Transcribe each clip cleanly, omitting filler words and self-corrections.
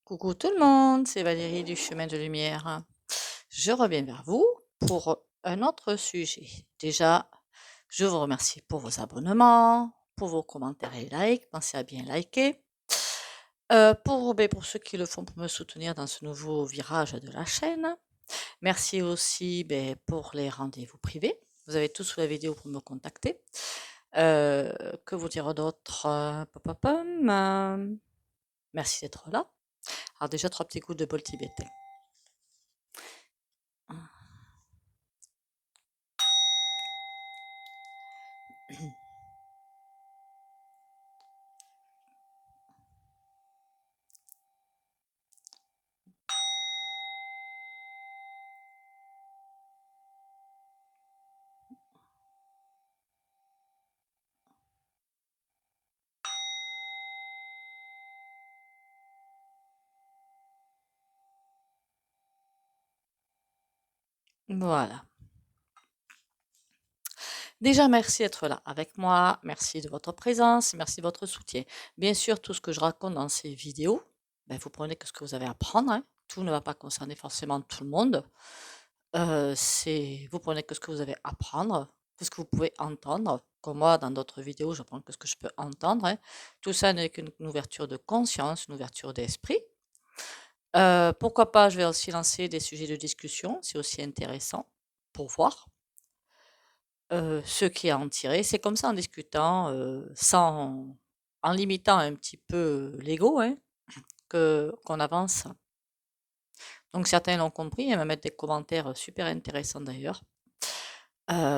Coucou tout le monde, c'est Valérie du Chemin de Lumière. Je reviens vers vous pour un autre sujet. Déjà, je vous remercie pour vos abonnements, pour vos commentaires et likes. Pensez à bien liker. Pour ceux qui le font pour me soutenir dans ce nouveau virage de la chaîne. Merci aussi pour les rendez-vous privés. Vous avez tout sous la vidéo pour me contacter. Que vous dire d'autre? Merci d'être là. Alors déjà, 3 petits coups de bol tibétain. Voilà. Déjà, merci d'être là avec moi. Merci de votre présence. Merci de votre soutien. Bien sûr, tout ce que je raconte dans ces vidéos, vous prenez que ce que vous avez à prendre, hein. Tout ne va pas concerner forcément tout le monde. Vous prenez que ce que vous avez à prendre, que ce que vous pouvez entendre. Comme moi, dans d'autres vidéos, je prends que ce que je peux entendre, hein. Tout ça n'est qu'une ouverture de conscience, une ouverture d'esprit. Pourquoi pas, je vais aussi lancer des sujets de discussion. C'est aussi intéressant pour voir ce qui est à en tirer. C'est comme ça en discutant, en limitant un petit peu l'ego, hein, qu'on avance. Donc certains l'ont compris et me mettent des commentaires super intéressants d'ailleurs.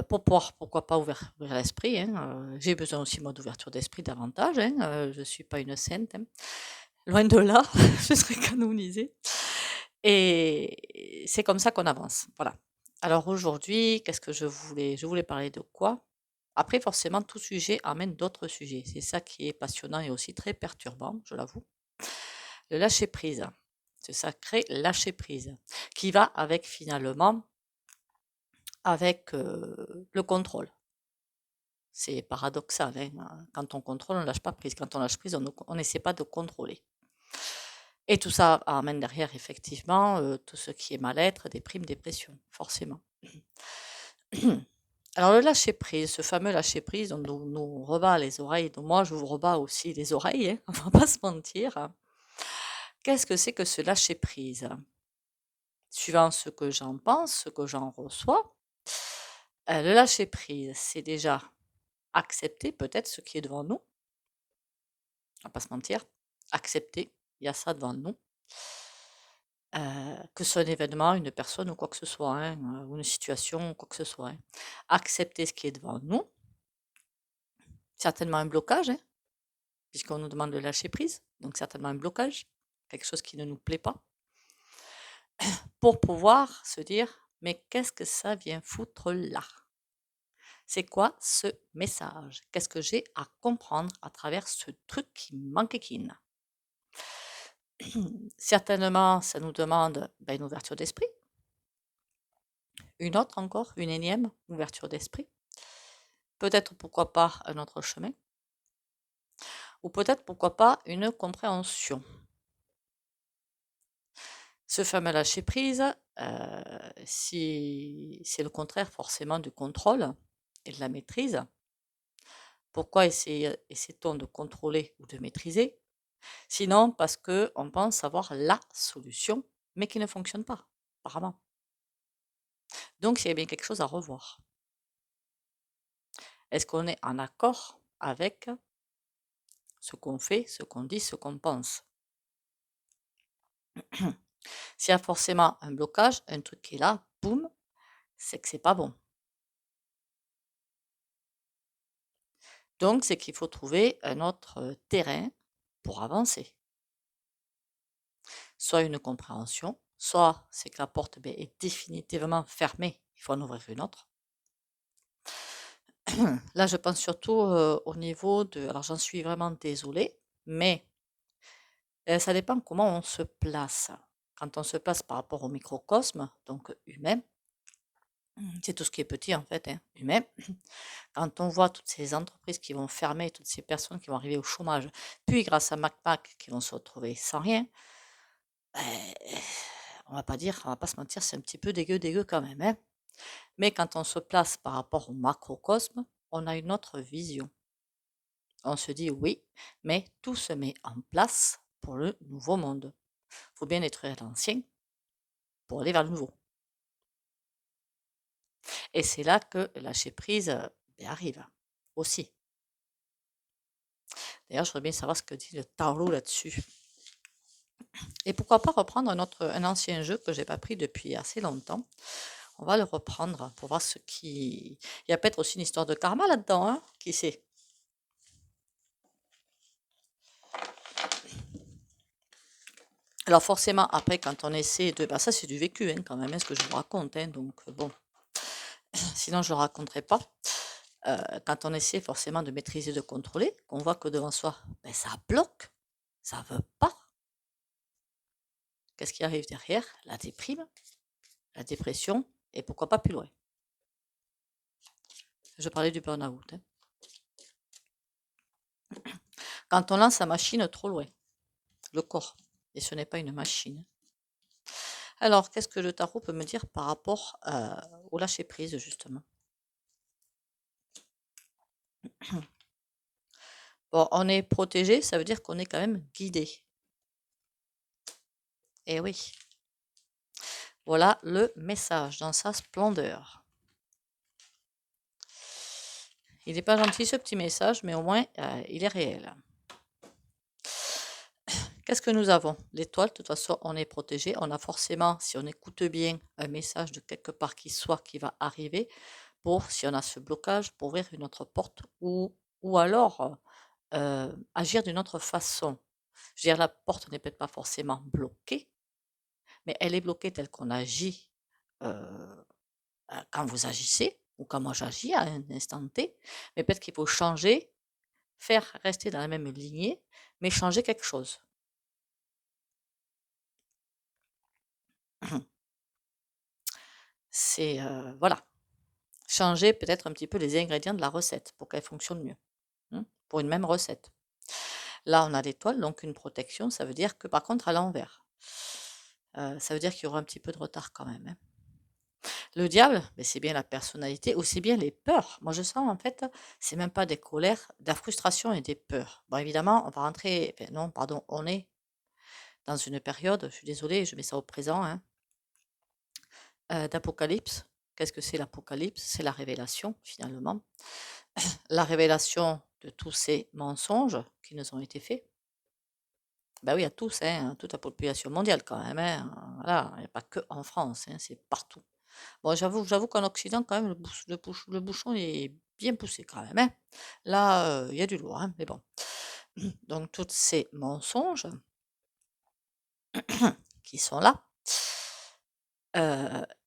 Pour pouvoir, pourquoi pas, ouvrir l'esprit, hein. J'ai besoin aussi moi d'ouverture d'esprit davantage, hein. Je suis pas une sainte, hein. Loin de là, je serais canonisée. Et c'est comme ça qu'on avance. Voilà. Alors aujourd'hui, qu'est-ce que je voulais parler de quoi? Après, forcément, tout sujet amène d'autres sujets. C'est ça qui est passionnant et aussi très perturbant, je l'avoue. Le lâcher prise, ce sacré lâcher prise, qui va avec finalement avec le contrôle. C'est paradoxal, hein. Quand on contrôle, on ne lâche pas prise. Quand on lâche prise, on n'essaie pas de contrôler. Et tout ça amène derrière, effectivement, tout ce qui est mal-être, déprime, dépression, forcément. Alors le lâcher prise, ce fameux lâcher prise, on nous rebat les oreilles, donc moi je vous rebats aussi les oreilles, hein, on va pas se mentir. Qu'est-ce que c'est que ce lâcher prise? Suivant ce que j'en pense, ce que j'en reçois, le lâcher prise, c'est déjà accepter peut-être ce qui est devant nous, on va pas se mentir, accepter, il y a ça devant nous, que ce soit un événement, une personne ou quoi que ce soit, hein, ou une situation, ou quoi que ce soit, hein. Accepter ce qui est devant nous, certainement un blocage, hein, puisqu'on nous demande de lâcher prise, donc certainement un blocage, quelque chose qui ne nous plaît pas, pour pouvoir se dire, mais qu'est-ce que ça vient foutre là? C'est quoi ce message? Qu'est-ce que j'ai à comprendre à travers ce truc qui m'enquiquine? Certainement, ça nous demande une ouverture d'esprit, une autre encore, une énième ouverture d'esprit, peut-être pourquoi pas un autre chemin, ou peut-être pourquoi pas une compréhension. Ce fameux lâcher prise, si c'est le contraire forcément du contrôle et de la maîtrise, pourquoi essaie-t-on de contrôler ou de maîtriser? Sinon parce qu'on pense avoir la solution, mais qui ne fonctionne pas, apparemment. Donc il y a bien quelque chose à revoir. Est-ce qu'on est en accord avec ce qu'on fait, ce qu'on dit, ce qu'on pense? S'il y a forcément un blocage, un truc qui est là, boum, c'est que c'est pas bon. Donc c'est qu'il faut trouver un autre terrain pour avancer. Soit une compréhension, soit c'est que la porte est définitivement fermée, il faut en ouvrir une autre. Là, je pense surtout au niveau de... Alors j'en suis vraiment désolée, mais ça dépend comment on se place. Quand on se place par rapport au microcosme, donc humain, c'est tout ce qui est petit en fait, hein, humain. Quand on voit toutes ces entreprises qui vont fermer, toutes ces personnes qui vont arriver au chômage, puis grâce à MacPac qui vont se retrouver sans rien, ben, on va pas se mentir, c'est un petit peu dégueu quand même, hein. Mais quand on se place par rapport au macrocosme, on a une autre vision. On se dit oui, mais tout se met en place pour le nouveau monde. Il faut bien détruire l'ancien pour aller vers le nouveau. Et c'est là que le lâcher prise arrive aussi. D'ailleurs, je voudrais bien savoir ce que dit le tarot là-dessus. Et pourquoi pas reprendre un ancien jeu que j'ai pas pris depuis assez longtemps. On va le reprendre pour voir ce qui. Il y a peut-être aussi une histoire de karma là-dedans, hein, qui sait. Alors forcément, après, quand on essaie de... ça, c'est du vécu, hein, quand même, ce que je vous raconte. Hein, donc, bon, sinon, je ne le raconterai pas. Quand on essaie forcément de maîtriser, de contrôler, qu'on voit que devant soi, ça bloque, ça ne veut pas. Qu'est-ce qui arrive derrière? La déprime, la dépression, et pourquoi pas plus loin. Je parlais du burn-out. Hein. Quand on lance sa machine trop loin, le corps, et ce n'est pas une machine. Alors, qu'est-ce que le tarot peut me dire par rapport au lâcher-prise, justement? Bon, on est protégé, ça veut dire qu'on est quand même guidé. Eh oui. Voilà le message dans sa splendeur. Il n'est pas gentil ce petit message, mais au moins il est réel. Qu'est-ce que nous avons? L'étoile, de toute façon, on est protégé. On a forcément, si on écoute bien, un message de quelque part qui va arriver pour, si on a ce blocage, pour ouvrir une autre porte ou alors agir d'une autre façon. Je veux dire, la porte n'est peut-être pas forcément bloquée, mais elle est bloquée telle qu'on agit quand vous agissez, ou quand moi j'agis à un instant T, mais peut-être qu'il faut changer, faire rester dans la même lignée, mais changer quelque chose. C'est, voilà, changer peut-être un petit peu les ingrédients de la recette pour qu'elle fonctionne mieux, hein, pour une même recette. Là, on a l'étoile, donc une protection, ça veut dire que par contre à l'envers. Ça veut dire qu'il y aura un petit peu de retard quand même, hein. Le diable, c'est bien la personnalité, aussi bien les peurs. Moi, je sens, en fait, c'est même pas des colères, de la frustration et des peurs. Bon, évidemment, on va rentrer, non, pardon, on est dans une période, je suis désolée, je mets ça au présent, hein, d'apocalypse. Qu'est-ce que c'est l'apocalypse? C'est la révélation, finalement. La révélation de tous ces mensonges qui nous ont été faits. Ben oui, à tous, hein, toute la population mondiale quand même, hein. Voilà, il n'y a pas que en France, hein, c'est partout. Bon, j'avoue qu'en Occident, quand même, le bouchon est bien poussé quand même, hein. Là, il y a du lourd, hein, mais bon. Donc, tous ces mensonges qui sont là,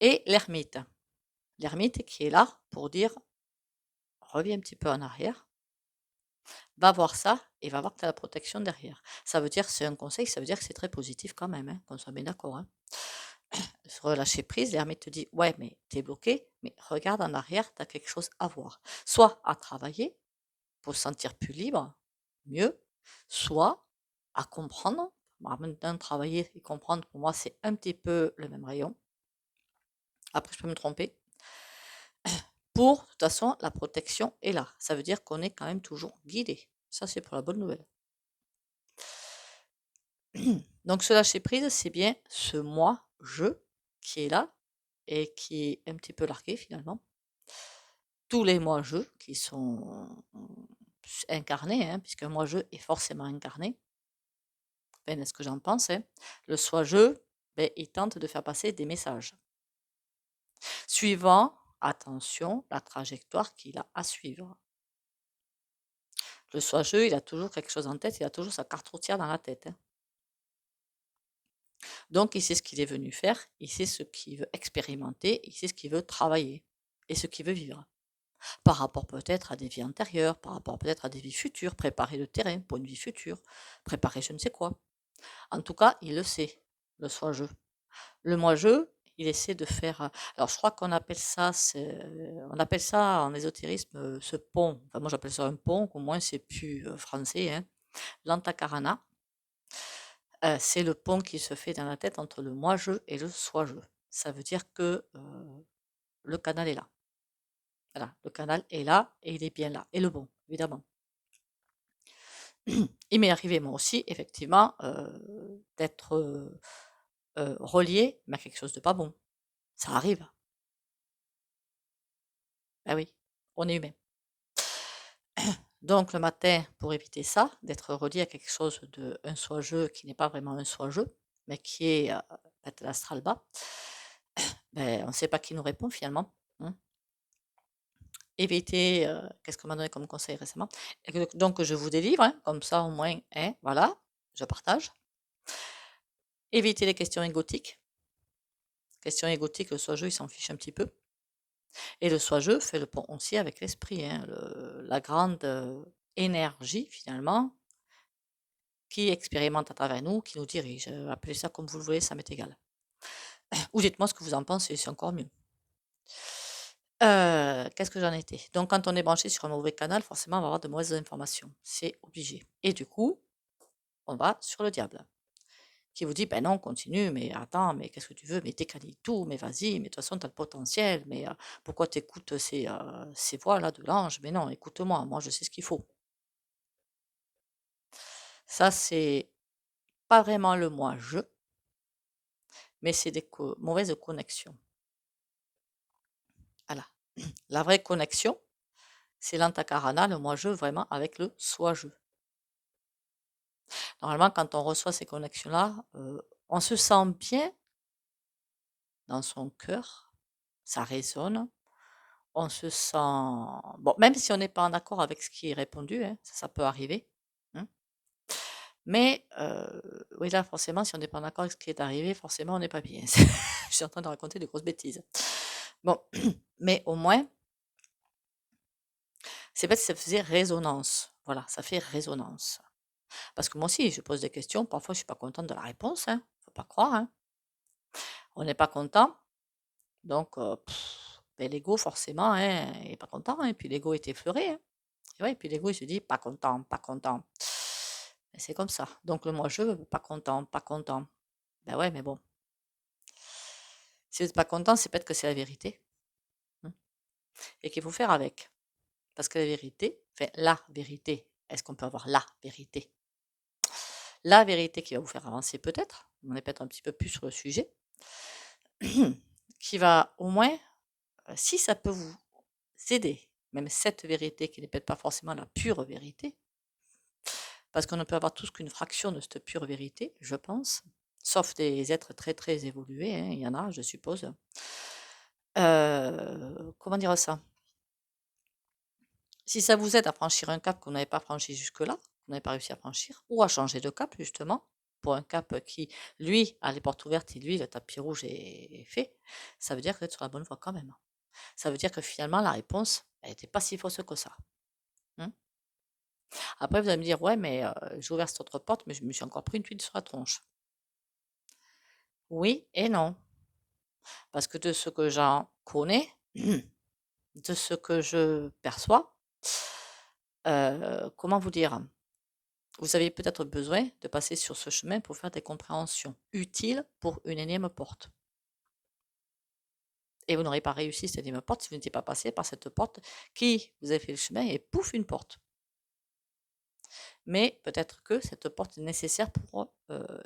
et l'ermite. L'ermite qui est là pour dire, reviens un petit peu en arrière, va voir ça et va voir que tu as la protection derrière. Ça veut dire, c'est un conseil, ça veut dire que c'est très positif quand même, hein, qu'on soit bien d'accord, hein. Sur lâcher prise, l'ermite te dit, ouais, mais t'es bloqué, mais regarde en arrière, tu as quelque chose à voir. Soit à travailler, pour se sentir plus libre, mieux, soit à comprendre. En même temps, travailler et comprendre, pour moi, c'est un petit peu le même rayon. Après, je peux me tromper. Pour, de toute façon, la protection est là. Ça veut dire qu'on est quand même toujours guidé. Ça, c'est pour la bonne nouvelle. Donc, ce lâcher prise, c'est bien ce moi-je qui est là et qui est un petit peu largué finalement. Tous les moi-je qui sont incarnés, hein, puisque moi-je est forcément incarné. Ben, ce que j'en pense, hein. Le soi-je, il tente de faire passer des messages. Suivant, attention, la trajectoire qu'il a à suivre. Le soi-je, il a toujours quelque chose en tête, il a toujours sa carte routière dans la tête, hein. Donc, il sait ce qu'il est venu faire, il sait ce qu'il veut expérimenter, il sait ce qu'il veut travailler et ce qu'il veut vivre. Par rapport peut-être à des vies antérieures, par rapport peut-être à des vies futures, préparer le terrain pour une vie future, préparer je ne sais quoi. En tout cas, il le sait, le soi-je. Le moi-je, il essaie de faire. Alors, je crois qu'on appelle ça, on appelle ça en ésotérisme ce pont. Enfin, moi, j'appelle ça un pont, au moins c'est plus français, hein. L'antakarana. c'est le pont qui se fait dans la tête entre le moi-je et le soi-je. Ça veut dire que le canal est là. Voilà, le canal est là et il est bien là. Et le bon, évidemment. Il m'est arrivé, moi aussi, effectivement, d'être relié, mais à quelque chose de pas bon. Ça arrive. Ben oui, on est humain. Donc le matin, pour éviter ça, d'être relié à quelque chose de un soi-je qui n'est pas vraiment un soi-je, mais qui est peut-être l'astral bas, ben, on ne sait pas qui nous répond finalement. Hein. Éviter, qu'est-ce qu'on m'a donné comme conseil récemment? Donc je vous délivre, hein, comme ça au moins, hein, voilà, je partage. Éviter les questions égotiques. Questions égotiques, le soi-je, il s'en fiche un petit peu. Et le soi-je fait le pont aussi avec l'esprit, hein, la grande énergie finalement qui expérimente à travers nous, qui nous dirige. Appelez ça comme vous le voulez, ça m'est égal. Ou dites-moi ce que vous en pensez, c'est encore mieux. Qu'est-ce que j'en étais? Donc quand on est branché sur un mauvais canal, forcément on va avoir de mauvaises informations. C'est obligé. Et du coup, on va sur le diable. Qui vous dit, ben non, continue, mais attends, mais qu'est-ce que tu veux? Mais décalise tout, mais vas-y, mais de toute façon, tu as le potentiel, mais pourquoi tu écoutes ces voix-là de l'ange? Mais non, écoute-moi, moi je sais ce qu'il faut. Ça, c'est pas vraiment le moi-je, mais c'est des mauvaises connexions. Voilà. La vraie connexion, c'est l'antakarana, le moi-je, vraiment avec le soi-je. Normalement, quand on reçoit ces connexions-là, on se sent bien dans son cœur, ça résonne, on se sent... Bon, même si on n'est pas en accord avec ce qui est répondu, hein, ça peut arriver. Hein. Mais, oui, là, forcément, si on n'est pas en accord avec ce qui est arrivé, forcément, on n'est pas bien. Je suis en train de raconter des grosses bêtises. Bon, mais au moins, c'est bête, ça faisait résonance. Voilà, ça fait résonance. Parce que moi aussi, je pose des questions, parfois je suis pas contente de la réponse, hein, faut pas croire, hein. On n'est pas content, donc ben, l'ego forcément, hein, il est pas content, hein, et puis l'ego est effleuré, hein. Et ouais, puis l'ego il se dit pas content, pas content. Et c'est comme ça. Donc le moi je pas content, pas content. Ben ouais, mais bon, si vous n'êtes pas content, c'est peut-être que c'est la vérité, hein, et qu'il faut faire avec. Parce que la vérité, enfin la vérité, est-ce qu'on peut avoir la vérité? La vérité qui va vous faire avancer peut-être, on est peut-être un petit peu plus sur le sujet, qui va au moins, si ça peut vous aider, même cette vérité qui n'est peut-être pas forcément la pure vérité, parce qu'on ne peut avoir tous qu'une fraction de cette pure vérité, je pense, sauf des êtres très très évolués, hein, il y en a, je suppose. Comment dire ça? Si ça vous aide à franchir un cap que vous n'avez pas franchi jusque-là, que vous n'avez pas réussi à franchir, ou à changer de cap justement, pour un cap qui, lui, a les portes ouvertes et lui, le tapis rouge est fait, ça veut dire que vous êtes sur la bonne voie quand même. Ça veut dire que finalement, la réponse, elle n'était pas si fausse que ça. Hein. Après, vous allez me dire, ouais, mais j'ai ouvert cette autre porte, mais je me suis encore pris une tuile sur la tronche. Oui et non. Parce que de ce que j'en connais, de ce que je perçois, comment vous dire? Vous avez peut-être besoin de passer sur ce chemin pour faire des compréhensions utiles pour une énième porte. Et vous n'aurez pas réussi cette énième porte si vous n'étiez pas passé par cette porte qui vous avez fait le chemin et pouf, une porte. Mais peut-être que cette porte est nécessaire pour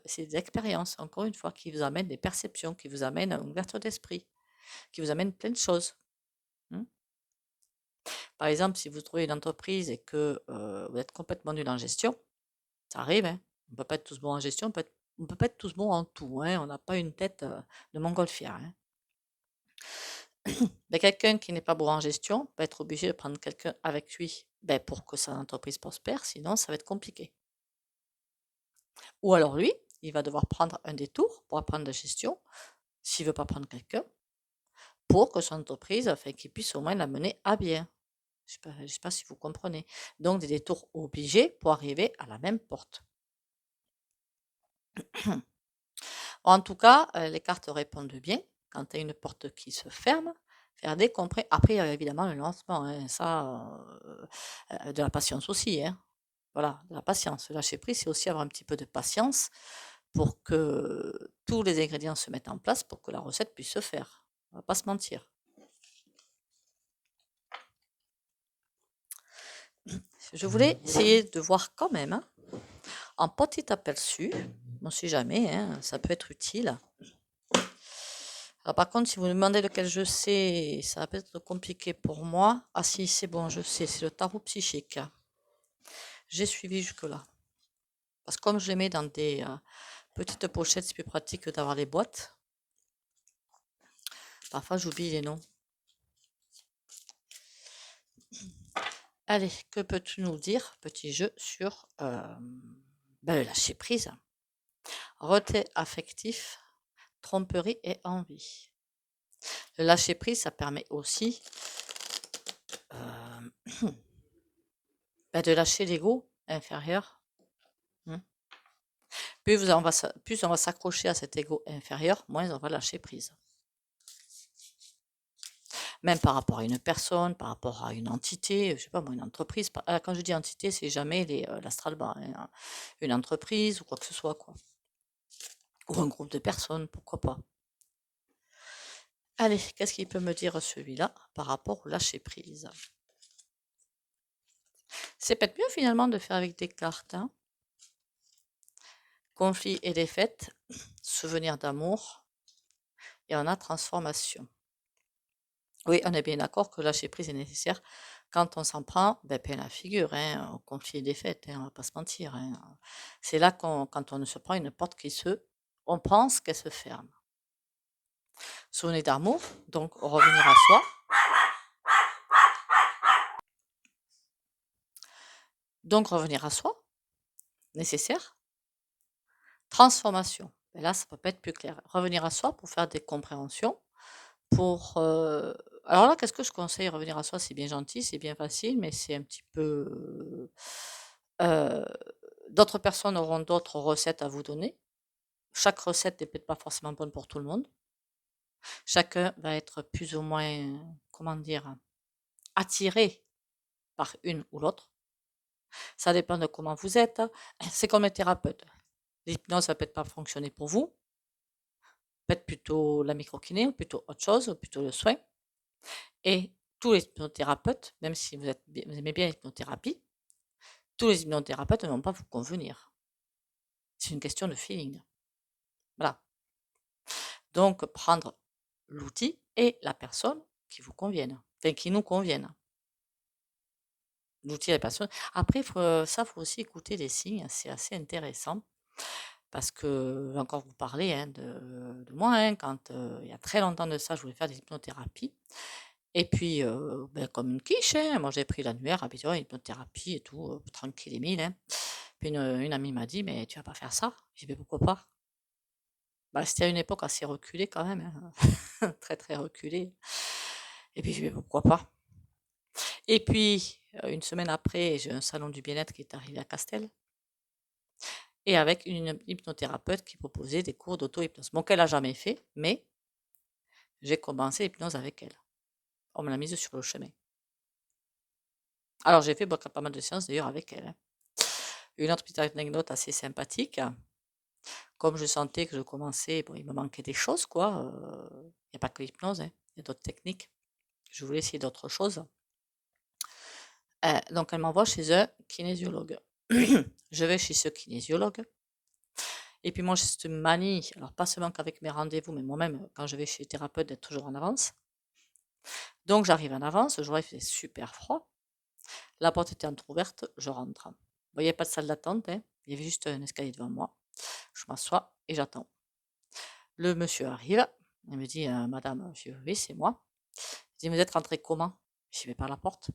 ces expériences, encore une fois, qui vous amènent des perceptions, qui vous amènent une ouverture d'esprit, qui vous amènent plein de choses. Hein. Par exemple, si vous trouvez une entreprise et que vous êtes complètement nul en gestion, ça arrive, hein. On ne peut pas être tous bons en gestion, on peut pas être tous bons en tout, hein. On n'a pas une tête de montgolfière. Hein. Mais quelqu'un qui n'est pas bon en gestion va être obligé de prendre quelqu'un avec lui pour que son entreprise prospère, sinon ça va être compliqué. Ou alors lui, il va devoir prendre un détour pour apprendre la gestion, s'il ne veut pas prendre quelqu'un, pour que son entreprise, enfin, qu'il puisse au moins la mener à bien. Je ne sais pas si vous comprenez. Donc des détours obligés pour arriver à la même porte. En tout cas, les cartes répondent bien. Quand tu as une porte qui se ferme, faire des comprès. Après, évidemment, le lancement, hein, ça, de la patience aussi. Hein. Voilà, de la patience. Lâcher prise, c'est aussi avoir un petit peu de patience pour que tous les ingrédients se mettent en place pour que la recette puisse se faire. On va pas se mentir. Je voulais essayer de voir quand même, hein, un petit aperçu, on ne sait jamais, hein, ça peut être utile. Alors par contre, si vous me demandez lequel je sais, ça va peut être compliqué pour moi. Ah si, c'est bon, je sais, c'est le tarot psychique. J'ai suivi jusque-là. Parce que comme je les mets dans des petites pochettes, c'est plus pratique que d'avoir les boîtes. Parfois, j'oublie les noms. Allez, que peux-tu nous dire, petit jeu, sur le lâcher prise, retrait affectif, tromperie et envie. Le lâcher prise, ça permet aussi de lâcher l'ego inférieur. Plus on va s'accrocher à cet ego inférieur, moins on va lâcher prise. Même par rapport à une personne, par rapport à une entité, je sais pas moi, une entreprise. Quand je dis entité, c'est jamais l'astral bas, hein, une entreprise ou quoi que ce soit, quoi. Ou un groupe de personnes, pourquoi pas. Allez, qu'est-ce qu'il peut me dire celui-là par rapport au lâcher prise? C'est peut-être mieux finalement de faire avec des cartes, hein. Conflit et défaite, souvenir d'amour, et on a transformation. Oui, on est bien d'accord que lâcher prise est nécessaire quand on s'en prend plein la figure, hein, au conflit et défaite, hein, on va pas se mentir, hein. C'est là quand on se prend une porte on pense qu'elle se ferme. Souvenir d'amour, donc revenir à soi. Donc revenir à soi, nécessaire. Transformation. Et là, ça peut pas être plus clair. Revenir à soi pour faire des compréhensions. Alors là, qu'est-ce que je conseille? Revenir à soi, c'est bien gentil, c'est bien facile, mais c'est un petit peu. D'autres personnes auront d'autres recettes à vous donner. Chaque recette n'est peut-être pas forcément bonne pour tout le monde. Chacun va être plus ou moins, comment dire, attiré par une ou l'autre. Ça dépend de comment vous êtes. C'est comme les thérapeutes. L'hypnose, ça peut pas fonctionner pour vous. Peut-être plutôt la microkiné, ou plutôt autre chose, ou plutôt le soin. Et tous les hypnothérapeutes, même si vous aimez bien l'hypnothérapie, tous les hypnothérapeutes ne vont pas vous convenir. C'est une question de feeling. Voilà. Donc, prendre l'outil et la personne qui vous conviennent, enfin qui nous conviennent. L'outil et la personne. Après, faut aussi écouter les signes, c'est assez intéressant. Parce que, encore vous parler de moi, quand il y a très longtemps de ça, je voulais faire des hypnothérapies. Et puis, comme une quiche, moi j'ai pris l'annuaire, habituellement, hypnothérapie et tout, tranquille et mille. Puis une amie m'a dit, mais tu vas pas faire ça? J'ai dit, mais pourquoi pas? Bah, c'était à une époque assez reculée quand même, très très reculée. Et puis, j'ai dit, mais pourquoi pas? Et puis, une semaine après, j'ai un salon du bien-être qui est arrivé à Castel. Et avec une hypnothérapeute qui proposait des cours d'auto-hypnose. Bon, qu'elle n'a jamais fait, mais j'ai commencé l'hypnose avec elle. On me l'a mise sur le chemin. Alors, j'ai fait pas mal de séances d'ailleurs avec elle. Une autre petite anecdote assez sympathique. Comme je sentais que je commençais, il me manquait des choses, quoi. Il n'y a pas que l'hypnose, il y a d'autres techniques. Je voulais essayer d'autres choses. Donc, elle m'envoie chez un kinésiologue. Je vais chez ce kinésiologue. Et puis moi, j'ai cette manie, alors pas seulement qu'avec mes rendez-vous, mais moi-même, quand je vais chez le thérapeute, d'être toujours en avance. Donc j'arrive en avance, le jour il faisait super froid. La porte était entrouverte, je rentre. Bon, il n'y avait pas de salle d'attente, il y avait juste un escalier devant moi. Je m'assois et j'attends. Le monsieur arrive, il me dit, Madame, je dis, oui, c'est moi. Il dit, vous êtes rentrée comment? Je dis, mais par la porte.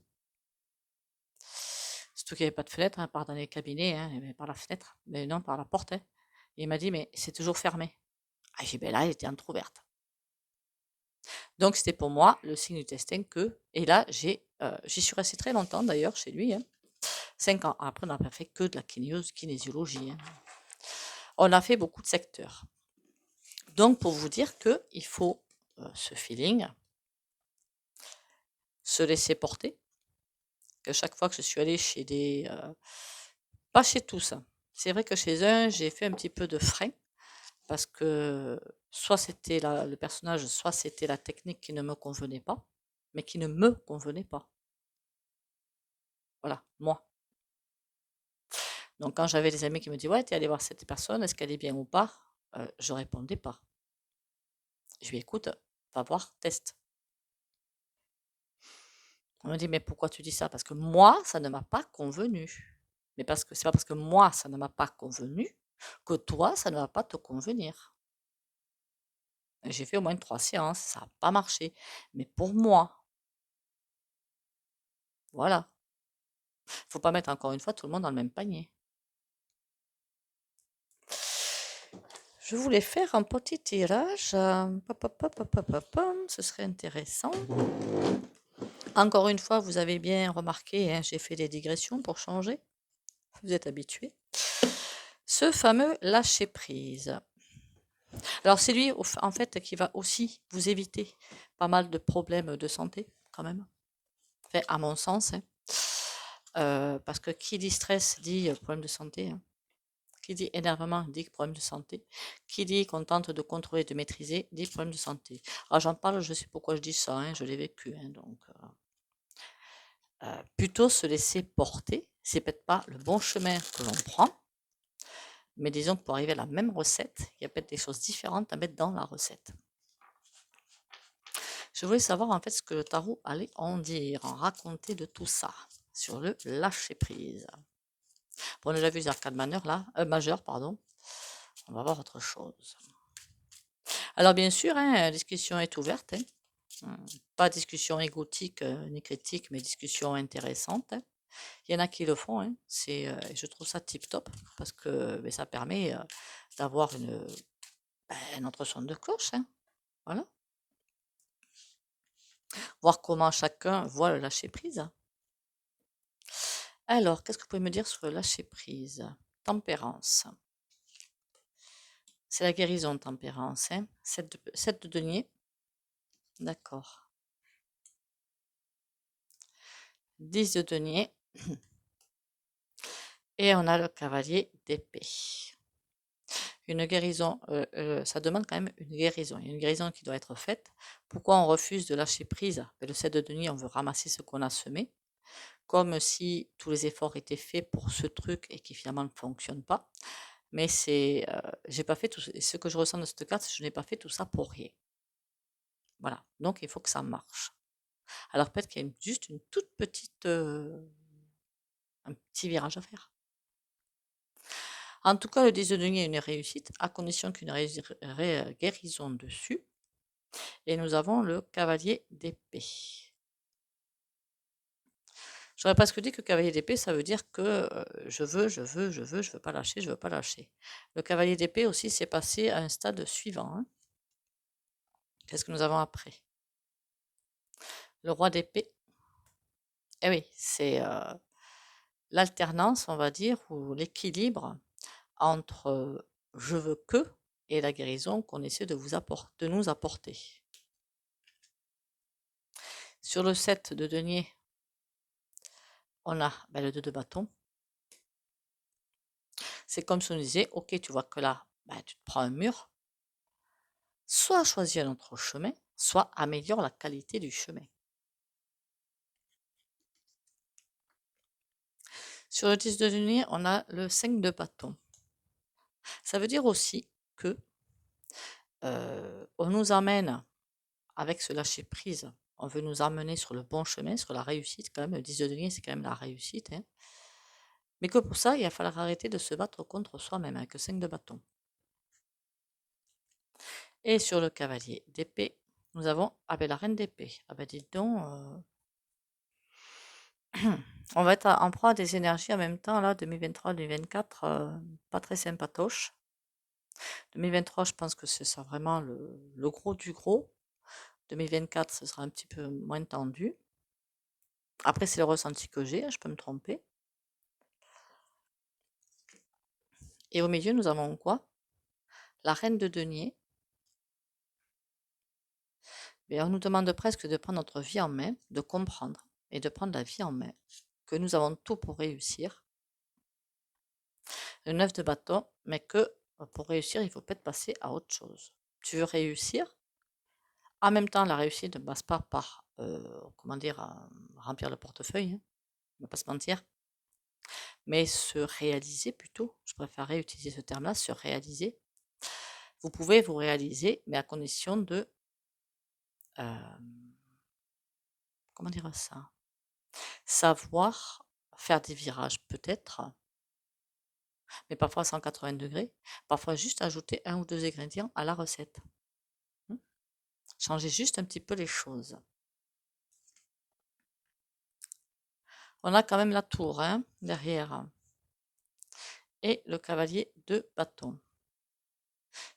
Surtout qu'il n'y avait pas de fenêtre, à part dans les cabinets, il y avait par la fenêtre, mais non, par la porte. Et il m'a dit, mais c'est toujours fermé. Ah, j'ai dit, ben là, elle était entrouverte. Donc, c'était pour moi le signe du destin que, et là, j'y suis restée très longtemps d'ailleurs chez lui, 5 ans. Après, on n'a pas fait que de la kinésiologie. On a fait beaucoup de secteurs. Donc, pour vous dire qu'il faut ce feeling, se laisser porter. Que chaque fois que je suis allée chez pas chez tous, c'est vrai que chez un, j'ai fait un petit peu de frein parce que soit c'était le personnage, soit c'était la technique qui ne me convenait pas, mais qui ne me convenait pas. Voilà, moi. Donc quand j'avais des amis qui me disaient: «Ouais, t'es allé voir cette personne, est-ce qu'elle est bien ou pas?» Je répondais pas. Je lui: «Écoute, va voir, teste». On me dit: «Mais pourquoi tu dis ça?» «Parce que moi, ça ne m'a pas convenu». Mais parce que c'est pas parce que moi, ça ne m'a pas convenu que toi, ça ne va pas te convenir. J'ai fait au moins 3 séances, ça n'a pas marché. Mais pour moi, voilà. Faut pas mettre encore une fois tout le monde dans le même panier. Je voulais faire un petit tirage. Ce serait intéressant. Encore une fois, vous avez bien remarqué, hein, j'ai fait des digressions pour changer. Vous êtes habitués. Ce fameux lâcher prise. Alors c'est lui, en fait, qui va aussi vous éviter pas mal de problèmes de santé, quand même. Enfin, à mon sens, hein. Parce que qui dit stress dit problème de santé, hein. Qui dit énervement dit problème de santé. Qui dit qu'on tente de contrôler, de maîtriser, dit problème de santé. Alors j'en parle, je sais pourquoi je dis ça, hein, je l'ai vécu, hein, donc plutôt se laisser porter. C'est peut-être pas le bon chemin que l'on prend, mais disons que pour arriver à la même recette, il y a peut-être des choses différentes à mettre dans la recette. Je voulais savoir en fait ce que le tarot allait en dire, en raconter de tout ça, sur le lâcher prise. Bon, on a déjà vu les arcades majeures, pardon. On va voir autre chose. Alors bien sûr, hein, la discussion est ouverte. Hein. Pas discussion égotique ni critique, mais discussion intéressante. Hein. Il y en a qui le font. Hein. Je trouve ça tip top parce que ça permet d'avoir un autre son de cloche. Hein. Voilà. Voir comment chacun voit le lâcher prise. Alors, qu'est-ce que vous pouvez me dire sur le lâcher prise? Tempérance. C'est la guérison, tempérance. Hein. 7 de denier. D'accord. 10 de denier. Et on a le cavalier d'épée. Une guérison, ça demande quand même une guérison. Il y a une guérison qui doit être faite. Pourquoi on refuse de lâcher prise? Le 7 de denier, on veut ramasser ce qu'on a semé. Comme si tous les efforts étaient faits pour ce truc et qui finalement ne fonctionne pas. Mais j'ai pas fait tout ce que je ressens de cette carte, c'est que je n'ai pas fait tout ça pour rien. Voilà. Donc il faut que ça marche. Alors peut-être qu'il y a juste une toute petite, un petit virage à faire. En tout cas, le 10 de denier est une réussite, à condition qu'une guérison dessus. Et nous avons le cavalier d'épée. J'aurais presque dit que cavalier d'épée, ça veut dire que je veux pas lâcher, je veux pas lâcher. Le cavalier d'épée aussi, c'est passé à un stade suivant. Hein. Qu'est-ce que nous avons après? Le roi d'épée. Eh oui, c'est l'alternance, on va dire, ou l'équilibre entre je veux que et la guérison qu'on essaie de nous apporter. Sur le 7 de denier, on a le 2 de bâton. C'est comme si on disait, ok, tu vois que là, tu te prends un mur, soit choisis un autre chemin, soit améliore la qualité du chemin. Sur le 10 de denier, on a le 5 de bâton. Ça veut dire aussi que on nous amène avec ce lâcher prise, on veut nous amener sur le bon chemin, sur la réussite quand même. Le 10 de denier, c'est quand même la réussite. Hein. Mais que pour ça, il va falloir arrêter de se battre contre soi-même avec le 5 de bâton. Et sur le cavalier d'épée, nous avons la reine d'épée. Ah ben dites donc, on va être en proie à des énergies en même temps, là, 2023-2024, pas très sympatoche. 2023, je pense que c'est ça vraiment le gros du gros. 2024, ce sera un petit peu moins tendu. Après, c'est le ressenti que j'ai, je peux me tromper. Et au milieu, nous avons quoi? La reine de denier. Mais on nous demande presque de prendre notre vie en main, de comprendre et de prendre la vie en main, que nous avons tout pour réussir. Le 9 de bâton, mais que Pour réussir, il faut peut-être passer à autre chose. Tu veux réussir, en même temps, la réussite ne passe pas par, comment dire, remplir le portefeuille, hein, on va pas se mentir, mais se réaliser plutôt. Je préférerais utiliser ce terme-là, se réaliser. Vous pouvez vous réaliser, mais à condition de, comment dire ça? Savoir faire des virages peut-être, mais parfois à 180 degrés, parfois juste ajouter 1 ou 2 ingrédients à la recette. Changer juste un petit peu les choses. On a quand même la tour, hein, derrière, et le cavalier de bâton.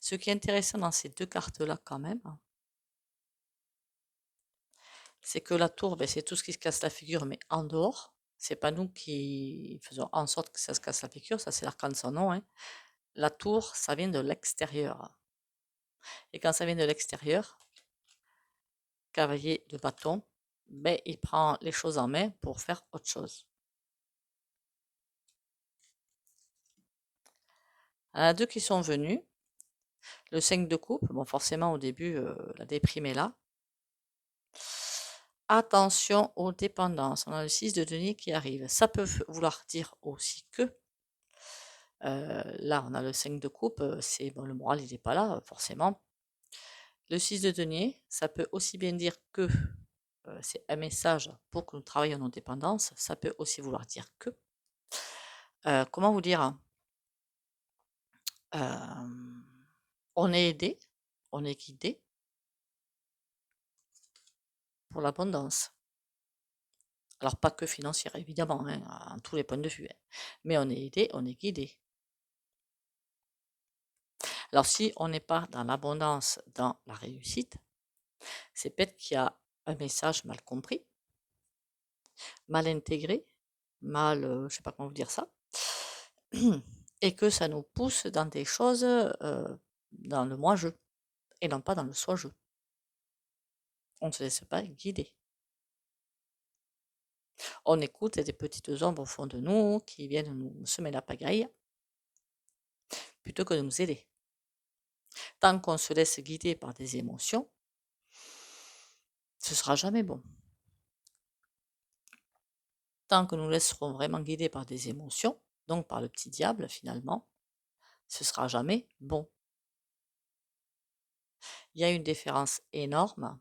Ce qui est intéressant dans ces 2 cartes-là quand même, c'est que la tour, c'est tout ce qui se casse la figure, mais en dehors. C'est pas nous qui faisons en sorte que ça se casse la figure, ça c'est l'arcane de son nom, hein. La tour, ça vient de l'extérieur. Et quand ça vient de l'extérieur, cavalier de bâton, il prend les choses en main pour faire autre chose. Il y en a 2 qui sont venus. Le 5 de coupe, bon forcément au début, la déprime est là. Attention aux dépendances. On a le 6 de denier qui arrive. Ça peut vouloir dire aussi que, là on a le 5 de coupe, c'est bon, le moral il n'est pas là, forcément. Le 6 de denier, ça peut aussi bien dire que c'est un message pour que nous travaillions nos dépendances. Ça peut aussi vouloir dire que, comment vous dire, on est aidé, on est guidé pour l'abondance. Alors pas que financière évidemment, hein, à tous les points de vue, hein, mais on est aidé, on est guidé. Alors si on n'est pas dans l'abondance, dans la réussite, c'est peut-être qu'il y a un message mal compris, mal intégré, mal, je sais pas comment vous dire ça, et que ça nous pousse dans des choses, dans le moi-je et non pas dans le soi-je. On ne se laisse pas guider. On écoute des petites ombres au fond de nous qui viennent nous semer la pagaille plutôt que de nous aider. Tant qu'on se laisse guider par des émotions, ce sera jamais bon. Tant que nous laisserons vraiment guider par des émotions, donc par le petit diable finalement, ce sera jamais bon. Il y a une différence énorme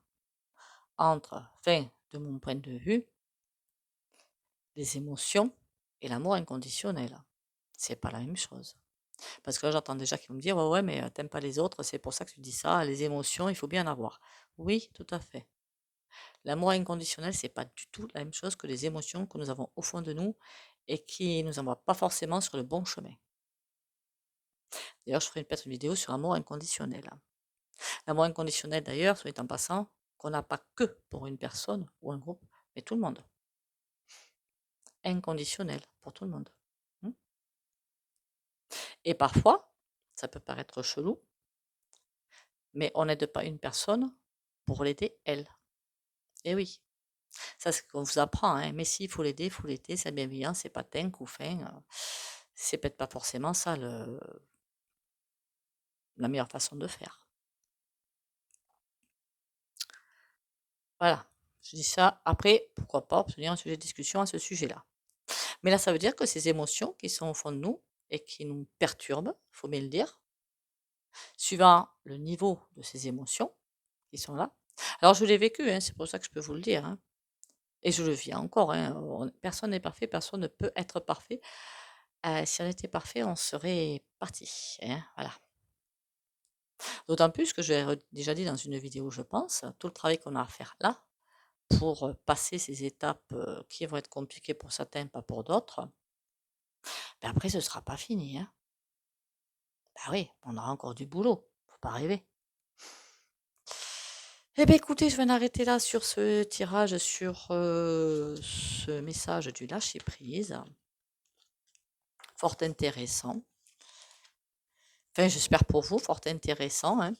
entre, enfin, de mon point de vue, les émotions et l'amour inconditionnel. C'est pas la même chose. Parce que là, j'entends déjà qui vont me dire, ouais, mais t'aimes pas les autres, c'est pour ça que tu dis ça, les émotions, il faut bien en avoir. Oui, tout à fait. L'amour inconditionnel, c'est pas du tout la même chose que les émotions que nous avons au fond de nous et qui nous envoient pas forcément sur le bon chemin. D'ailleurs, je ferai peut-être une vidéo sur l'amour inconditionnel. L'amour inconditionnel, d'ailleurs, soit en passant, qu'on n'a pas que pour une personne ou un groupe, mais tout le monde. Inconditionnel pour tout le monde. Et parfois, ça peut paraître chelou, mais on n'aide pas une personne pour l'aider elle. Et oui, ça c'est ce qu'on vous apprend, hein. Mais s'il faut l'aider, c'est bienveillant, c'est pas tinc ou fin. C'est peut-être pas forcément ça la meilleure façon de faire. Voilà, je dis ça. Après, pourquoi pas obtenir un sujet de discussion à ce sujet-là. Mais là, ça veut dire que ces émotions qui sont au fond de nous et qui nous perturbent, faut bien le dire, suivant le niveau de ces émotions qui sont là. Alors, je l'ai vécu, hein, c'est pour ça que je peux vous le dire, hein. Et je le vis encore, hein. Personne n'est parfait, personne ne peut être parfait. Si on était parfait, on serait parti, hein, voilà. D'autant plus que j'ai déjà dit dans une vidéo, je pense, tout le travail qu'on a à faire là, pour passer ces étapes qui vont être compliquées pour certains, pas pour d'autres, après ce ne sera pas fini, hein. Bah oui, on aura encore du boulot, faut pas rêver. Eh bien écoutez, je vais m'arrêter là sur ce tirage, sur ce message du lâcher prise. Fort intéressant. Enfin, j'espère pour vous, fort intéressant, hein.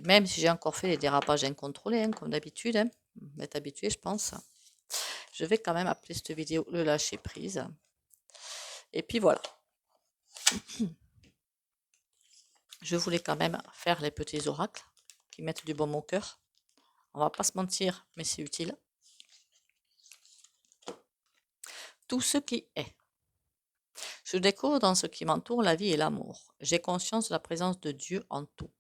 Même si j'ai encore fait des dérapages incontrôlés, hein, comme d'habitude, hein, vous êtes habitué, je pense. Je vais quand même appeler cette vidéo le lâcher prise. Et puis voilà. Je voulais quand même faire les petits oracles qui mettent du baume au cœur. On va pas se mentir, mais c'est utile. Tout ce qui est. Je découvre dans ce qui m'entoure la vie et l'amour. J'ai conscience de la présence de Dieu en tout.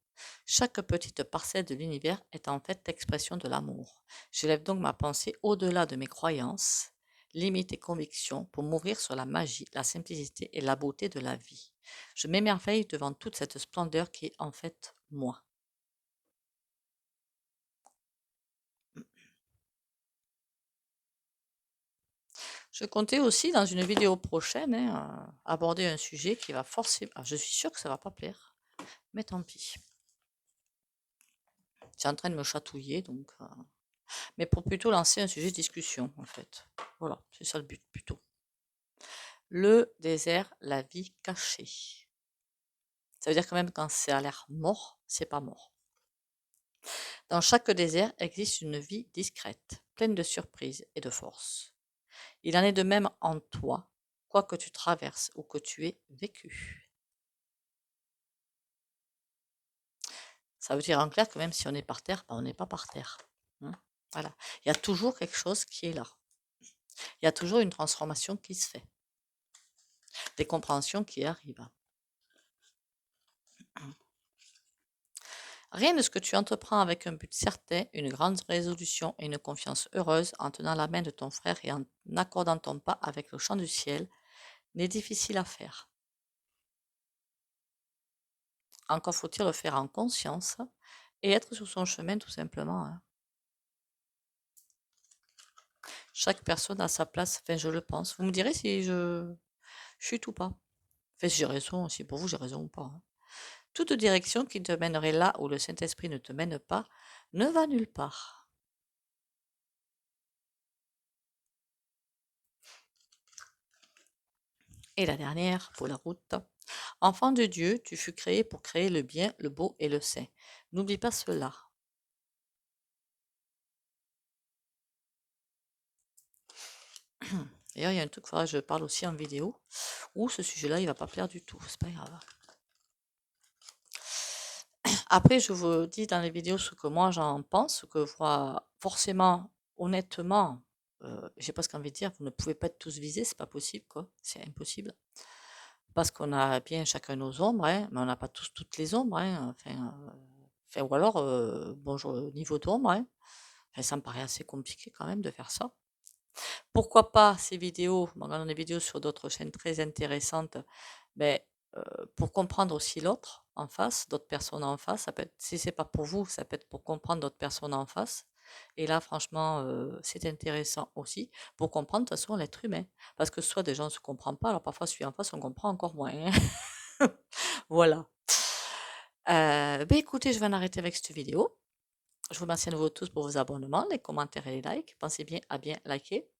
Chaque petite parcelle de l'univers est en fait l'expression de l'amour. J'élève donc ma pensée au-delà de mes croyances, limites et convictions pour m'ouvrir sur la magie, la simplicité et la beauté de la vie. Je m'émerveille devant toute cette splendeur qui est en fait moi. Je comptais aussi dans une vidéo prochaine aborder un sujet qui va forcément... je suis sûre que ça va pas plaire, mais tant pis. C'est en train de me chatouiller, donc... mais pour plutôt lancer un sujet de discussion, en fait. Voilà, c'est ça le but, plutôt. Le désert, la vie cachée. Ça veut dire quand même quand ça a l'air mort, c'est pas mort. Dans chaque désert existe une vie discrète, pleine de surprises et de force. Il en est de même en toi, quoi que tu traverses ou que tu aies vécu. Ça veut dire en clair que même si on est par terre, on n'est pas par terre. Voilà. Il y a toujours quelque chose qui est là. Il y a toujours une transformation qui se fait. Des compréhensions qui arrivent. Rien de ce que tu entreprends avec un but certain, une grande résolution et une confiance heureuse en tenant la main de ton frère et en accordant ton pas avec le chant du ciel n'est difficile à faire. Encore faut-il le faire en conscience et être sur son chemin tout simplement. Chaque personne a sa place, enfin je le pense. Vous me direz si je chute ou pas. Enfin si j'ai raison, si pour vous j'ai raison ou pas. Toute direction qui te mènerait là où le Saint-Esprit ne te mène pas ne va nulle part. Et la dernière, pour la route. Enfant de Dieu, tu fus créé pour créer le bien, le beau et le saint. N'oublie pas cela. D'ailleurs, il y a un truc qu'il faudra que je parle aussi en vidéo, où ce sujet-là, il va pas plaire du tout. C'est pas grave. Après, je vous dis dans les vidéos ce que moi j'en pense, ce que forcément, honnêtement, j'ai presque envie de dire, vous ne pouvez pas être tous visés, c'est pas possible, quoi. C'est impossible. Parce qu'on a bien chacun nos ombres, mais on n'a pas tous toutes les ombres, enfin, ou alors, bonjour, niveau d'ombre, enfin, ça me paraît assez compliqué quand même de faire ça. Pourquoi pas ces vidéos, on a des vidéos sur d'autres chaînes très intéressantes, mais pour comprendre aussi l'autre en face, d'autres personnes en face, ça peut être, si c'est pas pour vous, ça peut être pour comprendre d'autres personnes en face. Et là, franchement, c'est intéressant aussi pour comprendre de toute façon l'être humain. Parce que soit des gens ne se comprennent pas, alors parfois celui en face, on comprend encore moins. Voilà. Écoutez, je vais en arrêter avec cette vidéo. Je vous remercie à nouveau tous pour vos abonnements, les commentaires et les likes. Pensez bien à bien liker.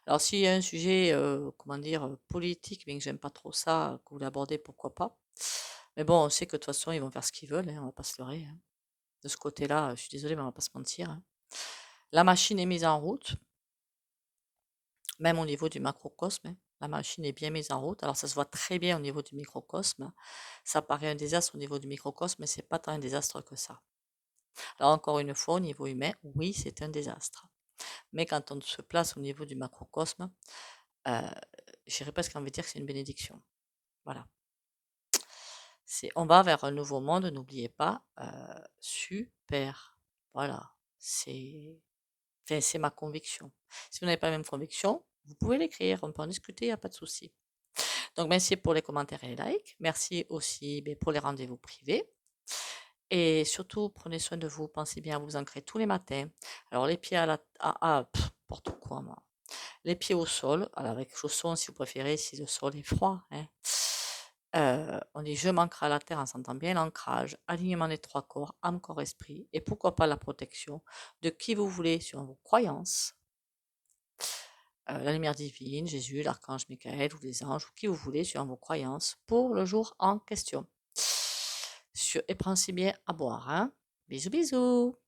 Alors, s'il y a un sujet, politique, bien que j'aime pas trop ça, que vous voulez aborder, pourquoi pas. Mais bon, on sait que de toute façon, ils vont faire ce qu'ils veulent, on va pas se leurrer. De ce côté-là, je suis désolée, mais on va pas se mentir. La machine est mise en route, même au niveau du macrocosme. La machine est bien mise en route. Alors, ça se voit très bien au niveau du microcosme. Ça paraît un désastre au niveau du microcosme, mais c'est pas tant un désastre que ça. Alors, encore une fois, au niveau humain, oui, c'est un désastre. Mais quand on se place au niveau du macrocosme, j'irais presque envie de dire que c'est une bénédiction. Voilà. On va vers un nouveau monde, n'oubliez pas. Super. Voilà. C'est ma conviction. Si vous n'avez pas la même conviction, vous pouvez l'écrire, on peut en discuter, il n'y a pas de souci. Donc, merci pour les commentaires et les likes. Merci aussi pour les rendez-vous privés. Et surtout, prenez soin de vous. Pensez bien à vous ancrer tous les matins. Alors, les pieds à la... n'importe quoi, moi. Les pieds au sol, alors avec chaussons si vous préférez, si le sol est froid. On dit je m'ancre à la terre en sentant bien l'ancrage, alignement des trois corps, âme, corps, esprit, et pourquoi pas la protection de qui vous voulez sur vos croyances, la lumière divine, Jésus, l'archange Michael ou les anges, ou qui vous voulez sur vos croyances pour le jour en question. Et pensez bien à boire. Bisous bisous.